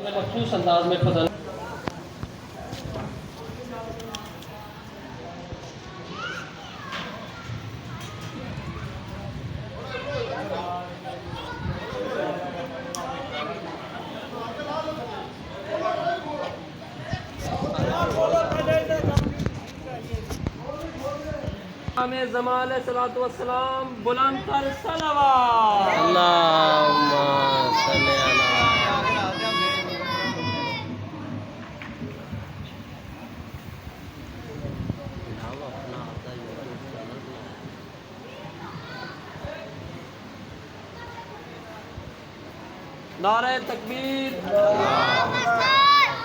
مخصوص انداز میں فضل امام زمان علیہ الصلوۃ والسلام بلند تر صلوات اللہم صلی علی نعرہ تکبیر،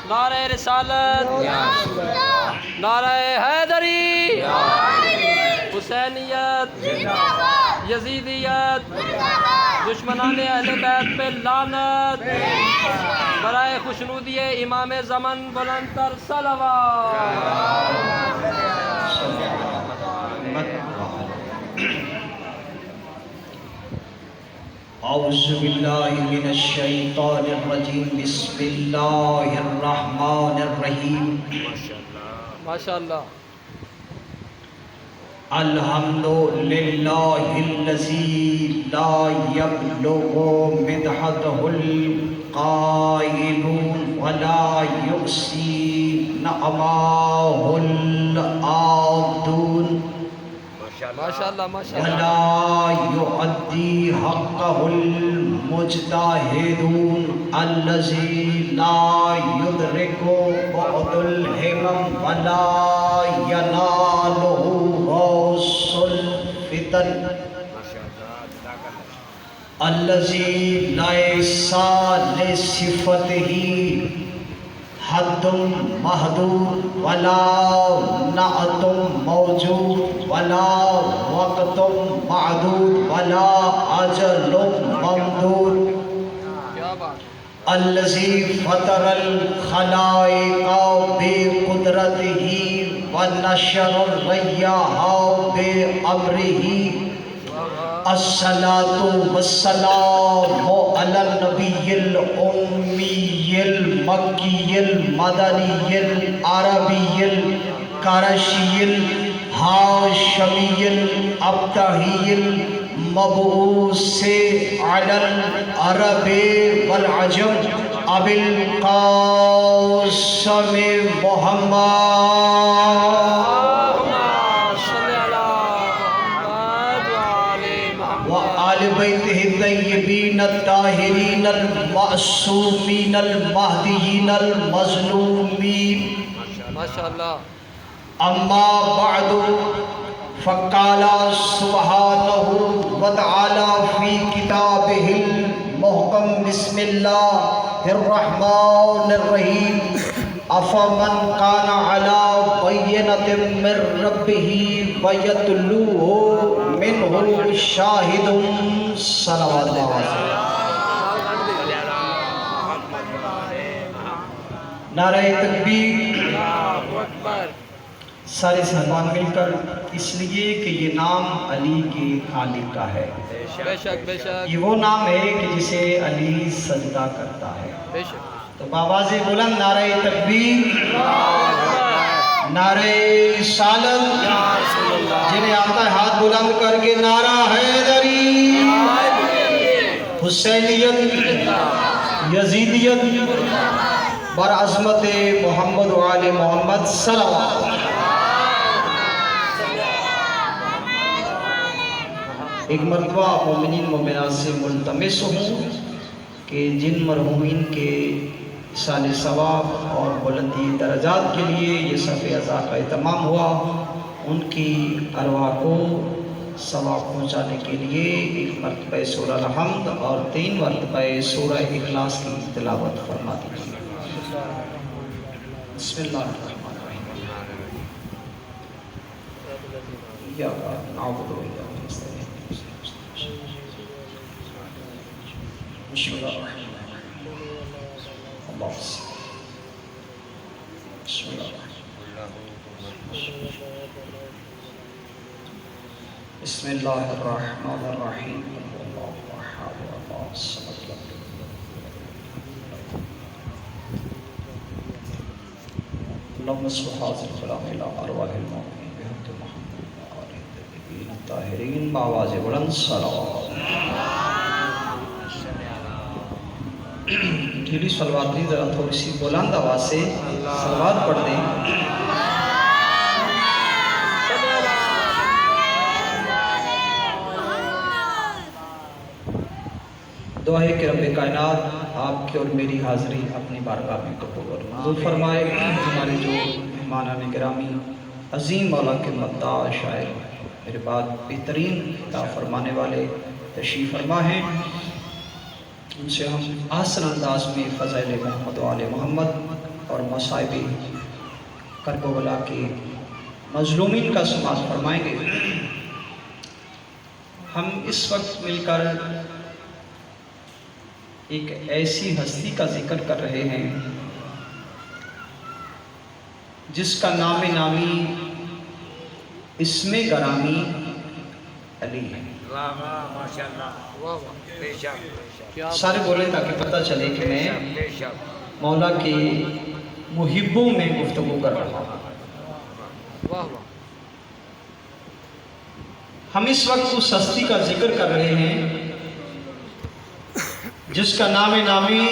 نعرہ رسالت، نعرہ حیدری، حسینیت، یزیدیت، دشمنان اہل بیت پہ لعنت، برائے خوشنودی امام زمن بلند تر صلوات۔ اعوذ باللہ من الشیطان الرجیم، بسم اللہ الرحمن الرحیم۔ ماشاءاللہ۔ الحمد للہ الذی لا یبلغ مدحتہ القائلون ولا یحصی نعماہ العابدون ماشاءاللہ ماشاءاللہ۔ ولا يؤدي حقه المجتهدون الذي لا يدرك بعد الهمم ولا يناله غوص الفتن الذي ليس لصفته حد محدود ولا نعت موجود ولا وقت معدود ولا اجل ممدود الذي فطر الخلائق بقدرته ونشر الرياح بأمره الصلاة والسلام على النبي الأمي المكي المدني العربي القرشي الهاشمي الأبتهي المبعوث على العرب والعجم أبي القاسم محمد وآل بیتہ الطیبین الطاہرین المعصومین المہدیین المظلومین ماشاءاللہ۔ اما بعد فقال سبحانہ وتعالی فی کتابہ المحکم بسم اللہ الرحمن الرحیم افمن کان علی بینۃ من ربہ ویتلوہ منہ شاہد صلوات اللہ علیہ۔ نعرہ تکبیر۔ سارے صحابان مل کر اس لیے کہ یہ نام علی کے خالق کا ہے، بے شک بے شک یہ وہ نام ہے کہ جسے علی سجدہ کرتا ہے۔ بے شک۔ تو بآواز بلند نعرہ تکبیر، نعرہ رسالت، جنہیں آتا ہے ہاتھ بلند کر کے نعرہ حیدری، حسینیت، یزیدیت، برعظمت محمد و آل محمد صلوات۔ ایک مرتبہ مومنین مومنات سے ملتمس ہوں کہ جن مرحومین کے ایصال ثواب اور بلندی درجات کے لیے یہ صف عزا کا اہتمام ہوا، ان کی ارواح کو ثواب پہنچانے کے لیے ایک مرتبہ سورہ الحمد اور 3 مرتبہ سورہ اخلاص کی تلاوت فرما دیجیے۔ بسم اللہ الرحمن الرحیم۔ ایاک نعبد و ایاک نستعین۔ بسم اللہ الرحمن الرحیم۔ اللہ بسم اللہ بسم اللہ الرحمن الرحیم۔ اللہ احد اللہ الصمد لم یلد ولم اللهم صل حاضر الكلام الى ارواح المؤمنين بحق محمد وآل الطيبين الطاهرين بآواز بلند صلوات. ڈھیلی صلوات نہیں، ذرا تھوڑی سی بلند آواز سے صلوات پڑھ دیں. دعا ہے کہ رب کائنات آپ کی اور میری حاضری اپنی بارگاہ میں قبول اور منظور فرمائے. ہمارے جو مہمانان گرامی عظیم مولا کے مداح شاعر میرے بعد بہترین خطاب فرمانے والے تشریف فرما ہیں، ان سے ہم آسن انداز میں فضائل محمد و آل محمد اور مصائب کرب و بلا کے مظلومین کا سماعت فرمائیں گے. ہم اس وقت مل کر ایک ایسی ہستی کا ذکر کر رہے ہیں جس کا نام نامی اسم گرامی علی ہے. سارے بولیں تاکہ پتہ چلے کہ میں مولا کے محبوں میں گفتگو کر رہا ہوں. ہم اس وقت اس ہستی کا ذکر کر رہے ہیں جس کا نام نامی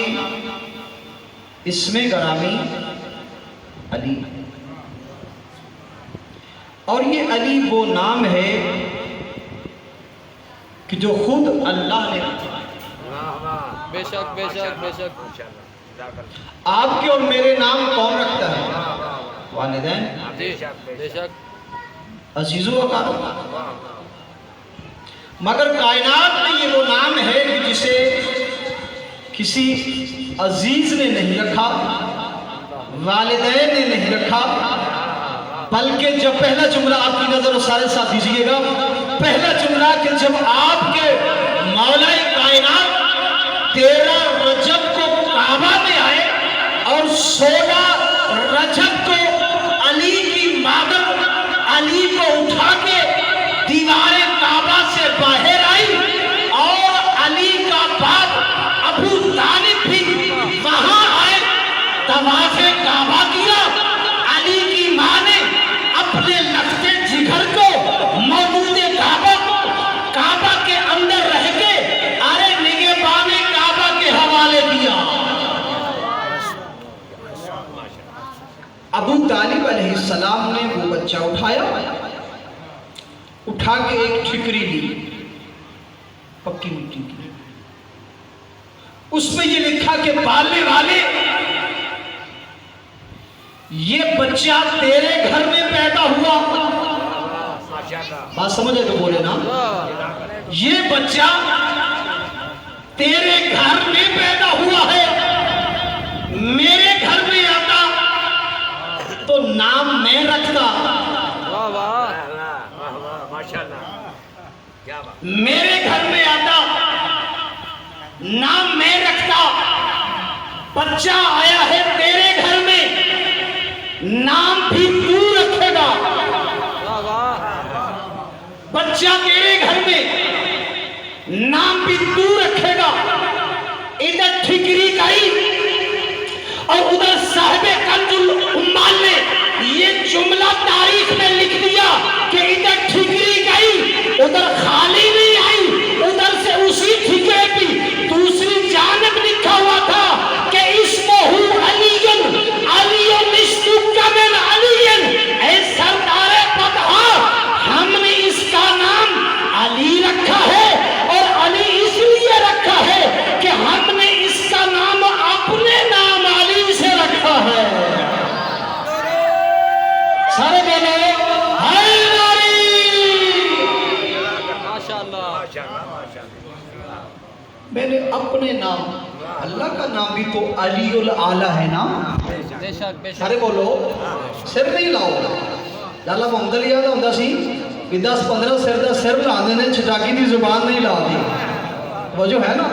اسم گرامی علی، اور یہ علی وہ نام ہے کہ جو خود اللہ نے رکھا. بے شک بے شک بے شک. آپ کے اور میرے نام کون رکھتا ہے؟ والدین، بے شک. عزیز و اقارب. مگر کائنات میں یہ وہ نام ہے کہ جسے کسی عزیز نے نہیں رکھا، والدین نے نہیں رکھا، بلکہ جب پہلا جملہ آپ کی نظر و سارے ساتھ دیجئے گا، پہلا جملہ کہ جب آپ کے مولا کائنات 13 رجب کو کعبہ میں آئے اور 16 رجب کو علی کی مادر علی کو اٹھا کے دیوار کعبہ سے باہر آئی، اور علی کا باپ ابو طالب بھی وہاں آئے، طواف کعبہ کیا. علی کی ماں نے اپنے لختے جگر کو موجود کعبہ کے اندر رہ کے ارے نگہبان کعبہ کے حوالے دیا. ابو طالب علیہ السلام نے وہ بچہ اٹھایا، اٹھا کے ایک ٹھکری لی پکی مٹی کی، اس میں یہ لکھا کہ پالنے والے یہ بچہ تیرے گھر میں پیدا ہوا. بات سمجھے تو بولے نا، یہ بچہ تیرے گھر میں پیدا ہوا ہے، میرے گھر میں آتا تو نام میں رکھتا، میرے گھر میں آتا نام میں رکھتا. بچہ آیا ہے تیرے گھر میں، نام بھی تو رکھے گا. بچہ تیرے گھر میں، نام بھی تو رکھے گا. ادھر ٹھکری گئی اور ادھر صاحب کنز العمال نے یہ جملہ تاریخ میں لکھ دیا کہ ادھر ٹھکری گئی، ادھر خالی نہیں آئی، ادھر سے اسی ٹھکرے کی دوسری جانب لکھا ہوا تھا کہ اسمہ علی علی نشتک من علی. اے سردار پتہا، ہم نے اس کا نام علی رکھا ہے، اور علی اس لیے رکھا ہے کہ ہم نے اس کا نام اپنے نام علی سے رکھا ہے. سارے بولو حیدری. ماشاءاللہ. میں نے اپنے نام، اللہ کا نام بھی تو علی الاعلیٰ ہے نا. بے شک بے شک. سارے بولو سر نہیں لاؤ. لالا محمد علی یاد ہوتا سی کہ 10-15 سر دا سر لاندے نے، چھٹاکی دی زبان نہیں لا دی. وہ جو ہے نا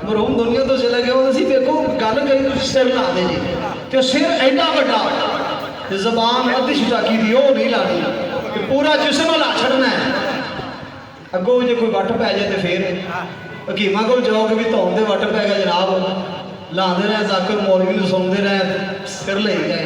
مرحوم دنیا تو چلے گئے، وہ سی دیکھو گل کری تو سر لا دے جی، تو سر ایڈا بڑا زبان ادھی چھٹاکی دی وہ نہیں لا دی، کہ پورا جسم لا چھڑنا ہے. اگوں جے کوئی وٹ پی جائے تو پھر حکیماں کو جاؤ کہ بھی تون دے وٹ پی گیا جناب، لاندے رہے ذاکر مولوی نو سنتے رہے سر لے گئے.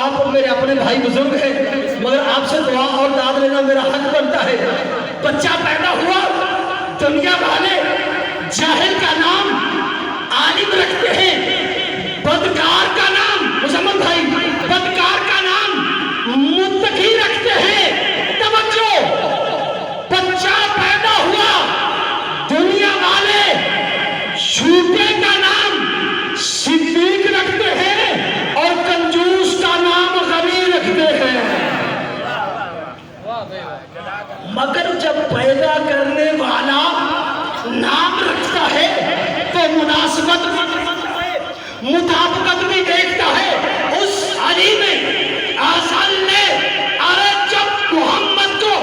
آپ میرے اپنے بھائی بزرگ ہیں، مگر آپ سے دعا اور داد لینا میرا حق بنتا ہے. بچہ پیدا ہوا، دنیا والے جاہل کا نام عالم رکھتے ہیں، بدکار کا نام مسلمان بھائی بدکار کا نام متقی رکھتے ہیں. توجہ، بچہ پیدا ہوا، دنیا والے جھوٹے کا نام صدیق رکھتے ہیں اور کنجوس کا نام غنی رکھتے ہیں. مگر جب پیدا کرنے والا نام رکھتا ہے تو مناسبت مطابقت بھی دیکھتا ہے. اس علی میں اصل نے جب محمد کو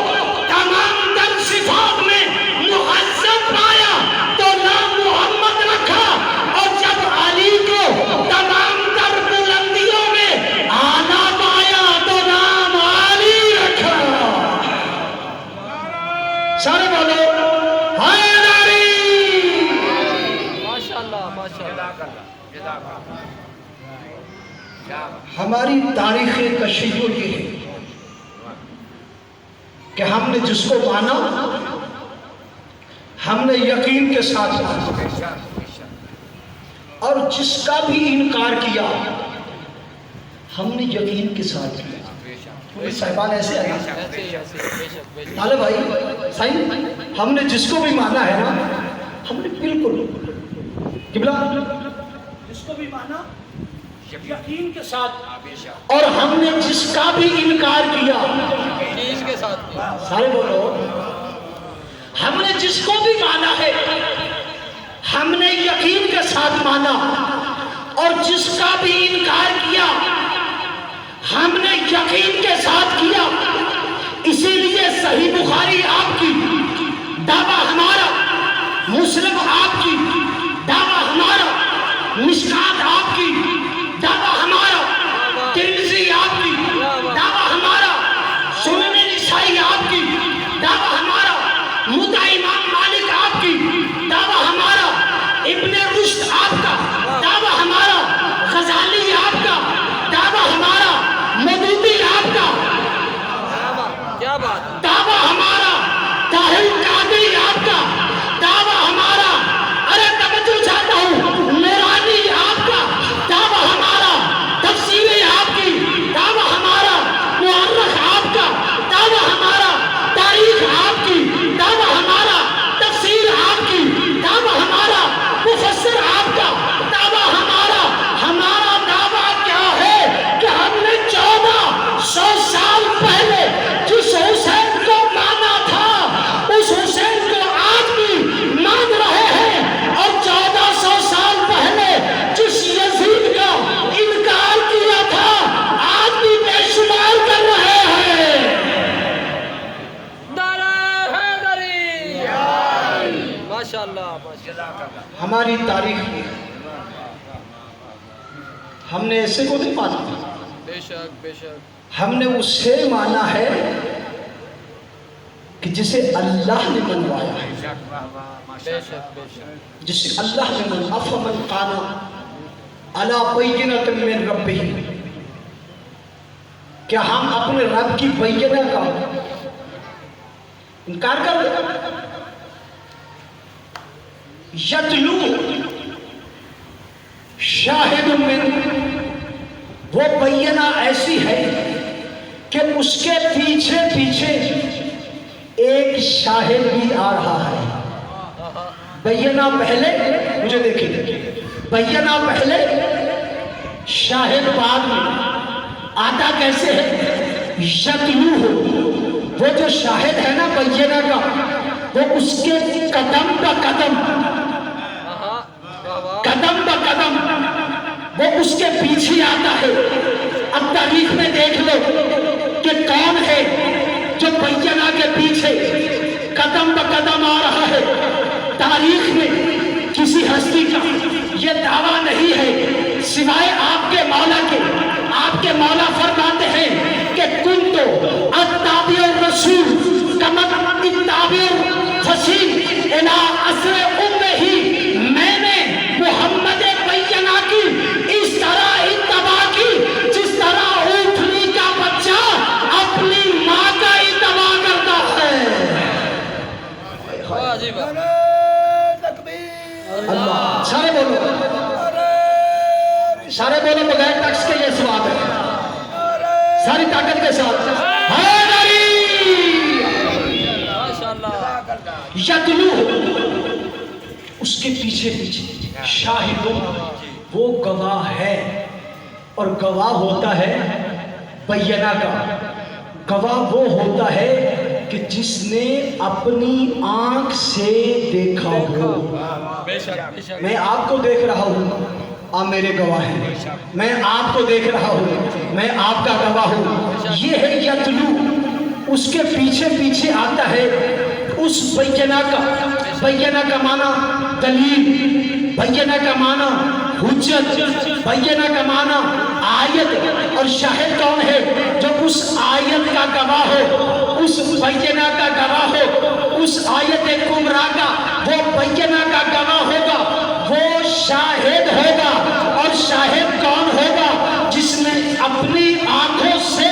تمام تر صفات میں مہذب پایا تو نام محمد رکھا، اور جب علی کو تمام تر بلندیوں میں آنا پایا تو نام علی رکھا. سارے بولو حیدری. ماشاءاللہ ماشاءاللہ. ہماری تاریخ کشیدہ یہ ہے کہ ہم نے جس کو مانا ہم نے یقین کے ساتھ مانا، اور جس کا بھی انکار کیا ہم نے یقین کے ساتھ کیا. صاحبان ایسے ہے نا طالب بھائی صحیح، ہم نے جس کو بھی مانا ہے نا ہم نے بالکل قبلہ جس کو بھی مانا یقین کے ساتھ، اور ہم نے جس کا بھی انکار کیا یقین کے ساتھ. سارے بولو ہم نے جس کو بھی مانا ہے ہم نے یقین کے ساتھ مانا، اور جس کا بھی انکار کیا ہم نے یقین کے ساتھ کیا. اسی لیے صحیح بخاری آپ کی، دعویٰ ہمارا، مسلم آپ کی، دعویٰ ہمارا، مشکات آپ کی، دعویٰ ہمارا، ترمذی آپ کی، دعویٰ ہمارا، سنن نسائی آپ کی، دعویٰ ہمارا، مدعا امام مالک آپ کی، دعویٰ ہمارا، ابن رشد آپ کا، دعویٰ ہمارا، غزالی آپ کا، دعویٰ ہمارا، مودودی آپ کا، کیا بات. دعویٰ ہمارا، طاہر قادری آپ کا، دعویٰ ہمارا، ارے توجہ چاہتا ہوں، نورانی آپ کا، دعویٰ ہمارا، تفسیریں آپ کی، دعویٰ ہمارا، مؤرخ آپ کا، دعویٰ ہمارا، تاریخ آپ کی، دعویٰ ہمارا، تفسیر آپ کی، دعویٰ ہمارا، مفسر آپ کا، دعویٰ ہمارا. ہمارا دعویٰ کیا ہے کہ ہم نے 1400 سال پہلے جس حسین کو مانا تھا اس حسین کو آج بھی مان رہے ہیں، اور 1400 سال پہلے جس یزید کا انکار کیا تھا آج بھی بے شمار کر رہے ہیں. نعرہ حیدری. ماشاءاللہ ماشاءاللہ. ہماری تاریخ میں ہم نے ایسے کو نہیں مانا، بے شک بے شک. ہم نے اسے مانا ہے کہ جسے اللہ نے منوایا ہے، بے شک بے شک. جسے اللہ نے من افمن کان علی بینۃ من ربہ، کیا ہم اپنے رب کی بینہ کا انکار کر دیں؟ یتلو شاہد من، وہ بینہ ایسی ہے کہ اس کے پیچھے پیچھے ایک شاہد بھی آ رہا ہے. بینہ پہلے، مجھے دیکھیں، بینہ پہلے شاہد بعد میں. آتا کیسے ہے؟ یتلو ہو، وہ جو شاہد ہے نا بینہ کا، وہ اس کے قدم بہ قدم، قدم بہ قدم وہ اس کے پیچھے آتا ہے. اب تاریخ میں دیکھ لو کہ کون ہے جو بینہ کے پیچھے قدم بہ قدم آ رہا ہے. تاریخ میں کسی ہستی کا یہ دعویٰ نہیں ہے سوائے آپ کے مولا کے. آپ کے مولا فرماتے ہیں کہ کنتو اتابع الرسول کما اتابع الفصیل الی عصر امہ، میں نے محمد بینہ کی سارے بولو بغیر ٹیکس کے یہ سواب ہے، ساری طاقت کے ساتھ حیدری یتلو، اس کے پیچھے پیچھے شاہدوں، وہ گواہ ہے، اور گواہ ہوتا ہے بینہ کا، گواہ وہ ہوتا ہے کہ جس نے اپنی آنکھ سے دیکھا ہو۔ میں آپ کو دیکھ رہا ہوں، آپ میرے گواہ ہیں، میں آپ کو دیکھ رہا ہوں، میں آپ کا گواہ ہوں۔ یہ ہے یتلو، اس کے پیچھے پیچھے آتا ہے اس بینہ کا، بینہ کا معنی دلیل، بینہ کا معنی حجت، بینہ کا معنی آیت، اور شاہد کون ہے؟ جو اس آیت کا گواہ ہو، اس بینہ کا گواہ ہو، اس آیت کبریٰ کا وہ بینہ کا گواہ ہوگا، وہ شاہد ہوگا۔ اور شاہد کون ہوگا؟ جس نے اپنی آنکھوں سے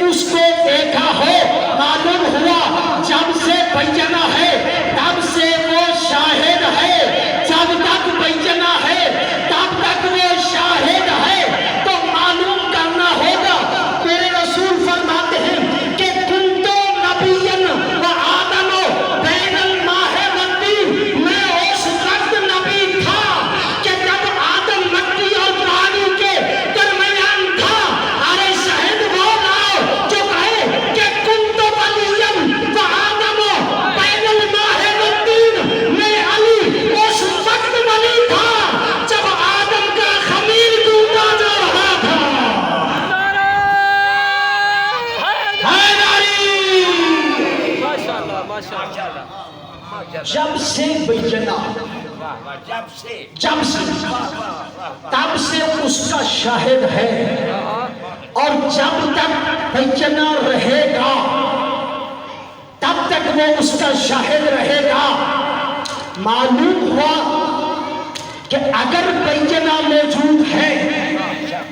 اس کو دیکھا ہو۔ معلوم ہوا جب سے بینہ ہے تب سے وہ شاہد ہے، جب تک بینہ ہے تب تک وہ شاہد ہے۔ تو معلوم کرنا ہوگا، میرے رسول فرماتے ہیں کہ کنتو نبیًا و آدم بین الماء والطین، میں اس وقت نبی تھا کہ جب آدم مٹی اور پانی کے درمیان تھا۔ ارے شاہد وہ لاؤ جو کہے کہ کنتو علیًا و آدم بین الماء والطین، میں علی اس وقت ولی تھا جب آدم کا خمیر ٹوٹا جا رہا تھا۔ جب سے بینہ، جب سے تب سے اس کا شاہد ہے، اور جب تک بینہ رہے گا تب تک وہ اس کا شاہد رہے گا۔ معلوم ہوا کہ اگر بینہ موجود ہے،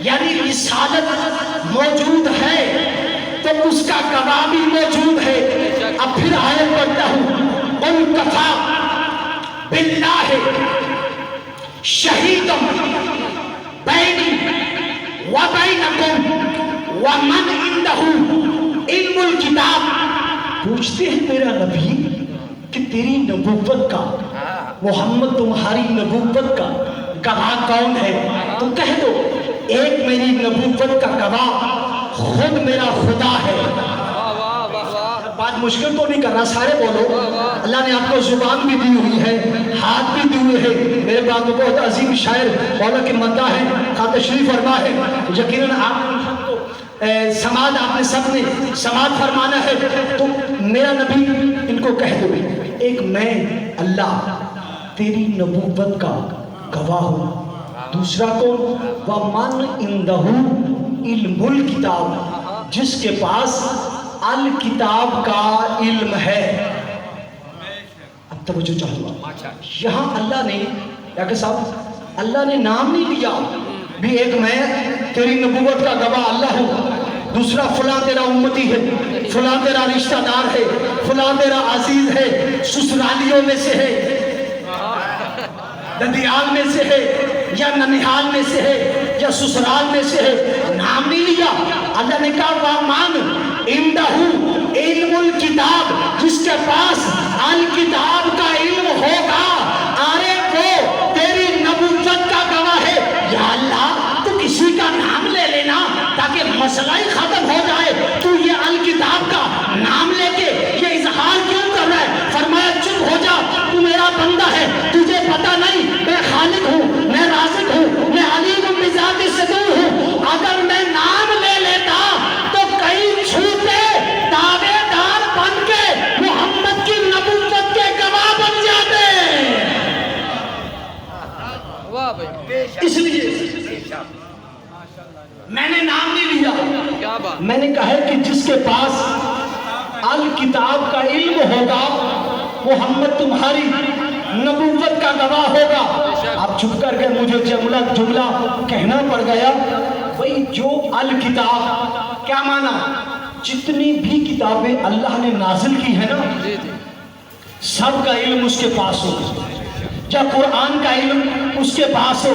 یعنی رسالت موجود ہے، تو اس کا گواہ بھی موجود ہے۔ اب پھر آیت پڑھتا ہوں، قل کفی باللہ شہیدا بینی و بینکم ومن عندہ علم الکتاب۔ پوچھتے ہیں میرا نبی کہ تیری نبوت کا، محمد تمہاری نبوت کا گواہ کون ہے؟ تو کہہ دو ایک میری نبوت کا گواہ خود میرا خدا ہے۔ بات مشکل تو نہیں کرنا، سارے بولو۔ اللہ نے آپ کو زبان بھی دی ہوئی ہے، ہاتھ بھی دی ہوئے ہے۔ میرے بعد بہت عظیم شاعر مولا کے مداح ہے، خواہ تشریف فرما ہے، یقیناً آپ کو سماعت، آپ نے سب نے سماعت فرمانا ہے، تو میرا نبی ان کو کہہ دو ایک میں اللہ تیری نبوت کا گواہ ہوں۔ دوسرا کون؟ وَمَنْ عِنْدَهُ عِلْمُ الْكِتَابِ، جس کے پاس الکتاب کا علم ہے۔ اب توجہ چاہوں گا، یہاں اللہ نے، یا کہ صاحب اللہ نے نام نہیں لیا بھی ایک میں تیری نبوت کا گواہ اللہ ہوں، دوسرا فلاں تیرا امتی ہے، فلاں تیرا رشتہ دار ہے، فلاں تیرا عزیز ہے، سسرالیوں میں سے ہے، ددیال میں سے ہے، یا ننیحال میں سے ہے، یا سسرال میں سے ہے، نام نہیں لیا۔ اللہ نے کہا وَمَنْ عِنْدَهُ عِلْمُ الْكِتَابِ، جس کے پاس الکتاب کا علم ہوگا، ارے وہ تیری نبوت کا گواہ ہے۔ یا اللہ تو کسی کا نام لے لینا تاکہ مسئلہ ہی ختم ہو جائے، تو یہ الکتاب کا نام لے کے یہ اظہار کیوں کر رہا ہے؟ فرمایا چپ ہو جا، تو میرا بندہ ہے، تجھے پتہ نہیں میں خالق ہوں، میں رازق ہوں، میں علیم بذات الصدور ہوں۔ اگر میں نام لے لیتا تو کئی چھوٹے دعوے دار بن کے محمد کی نبوت کے گواہ بن جاتے۔ اس لیے میں نے نام نہیں لیا، میں نے کہا کہ جس کے پاس الکتاب کا علم ہوگا محمد تمہاری نبوت کا گواہ ہوگا۔ اب چھپ کر کے مجھے جملہ کہنا پڑ گیا، وہی جو الکتاب کیا مانا؟ جتنی بھی کتابیں اللہ نے نازل کی ہے نا، سب کا علم اس کے پاس ہو، یا قرآن کا علم اس کے پاس ہو،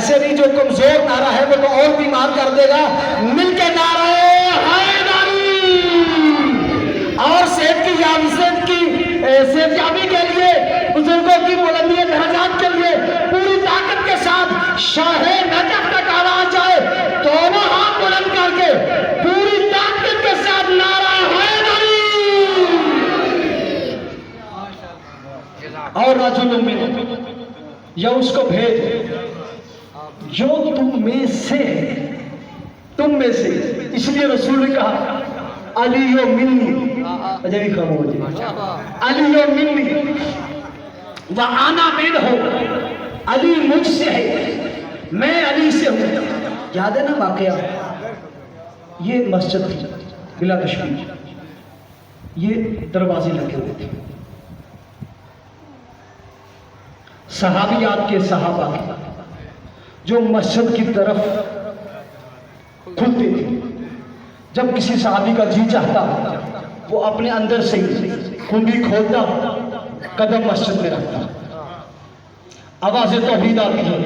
ایسے نہیں جو کمزور نعرہ ہے وہ تو اور بیمار کر دے گا. مل کے نعرہ حیدری اور صحت یابی کے لیے, بزرگوں کی بلندی درجات کے لیے پوری طاقت کے ساتھ شاہ نجف تک آواز جائے. دونوں ہاتھ بلند کر کے پوری طاقت کے ساتھ نعرہ حیدری. اور رجل من, یا اس کو بھیج جو تم میں سے, اس لیے رسول نے کہا علی و منی, اجے بھی خاموش, علی و منی وَأَنَا مِنْهُ, علی مجھ سے ہے, میں علی سے ہوں. یاد ہے نا واقعہ, یہ مسجد تھی بلا کشمیر, یہ دروازے لگے ہوئے تھے, صحابیات کے صحابہ کے جو مسجد کی طرف کھلتے تھے. جب کسی صحابی کا جی چاہتا وہ اپنے اندر سے کنڈی کھولتا, قدم مسجد میں رکھتا. آواز توحید آتی ہے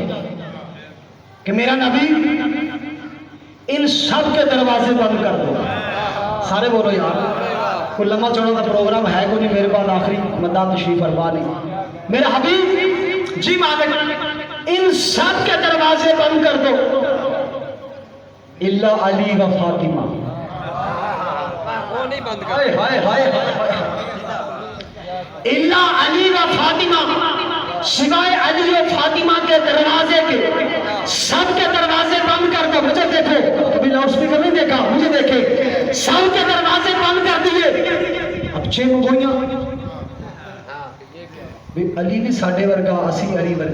کہ میرا نبی ان سب کے دروازے بند کر دو. سارے بولو یار, کوئی لمبا چوڑا کا پروگرام ہے کوئی نہیں, میرے پاس آخری مدد تشریف فرما نہیں. میرا حبیب جی مالک ان سب کے دروازے بند کر دو الا علی و فاطمہ. وہ نہیں بند کر. ہائے ہائے ہائے الا علی و فاطمہ, سوائے علی و فاطمہ کے دروازے کے سب کے دروازے بند کر دو. مجھے دیکھو, کبھی لاؤڈ اسپیکر نہیں دیکھا, مجھے دیکھے, سب کے دروازے بند کر دیے. اب چھ گوئیاں علی بھی ساڈے ورگا, اسی علی ورگا.